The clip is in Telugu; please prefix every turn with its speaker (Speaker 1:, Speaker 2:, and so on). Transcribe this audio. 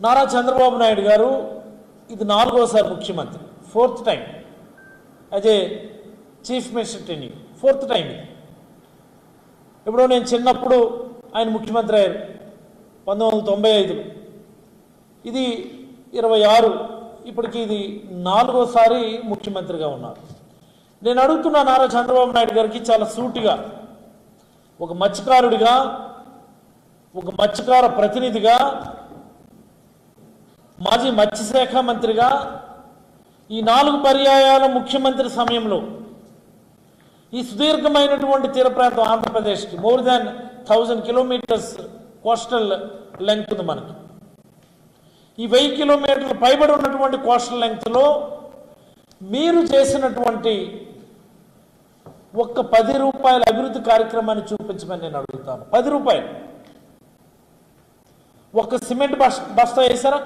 Speaker 1: నారా చంద్రబాబు నాయుడు గారు ఇది 4వసారి ముఖ్యమంత్రి, 4th time as a chief minister tenure, 4th time ఇది. ఇప్పుడు నేను చిన్నప్పుడు ఆయన ముఖ్యమంత్రి అయ్యారు 1995లో, ఇది 26, ఇప్పటికి ఇది 4వసారి ముఖ్యమంత్రిగా ఉన్నారు. నేను అడుగుతున్నా నారా చంద్రబాబు నాయుడు గారికి చాలా సూటిగా, ఒక మత్స్యకారుడిగా, ఒక మత్స్యకార ప్రతినిధిగా, మాజీ మత్స్యశాఖ మంత్రిగా, ఈ 4 పర్యాయాల ముఖ్యమంత్రి సమయంలో ఈ సుదీర్ఘమైనటువంటి తీర ప్రాంతం ఆంధ్రప్రదేశ్కి more than 1000 kilometres coastal length ఉంది మనకి. ఈ 1000 కిలోమీటర్లు పైబడి ఉన్నటువంటి కోస్టల్ లెంగ్త్లో మీరు చేసినటువంటి ఒక్క 10 రూపాయల అభివృద్ధి కార్యక్రమాన్ని చూపించమని నేను అడుగుతాను. 10 రూపాయలు. ఒక్క సిమెంట్ బస్తా వేసారా?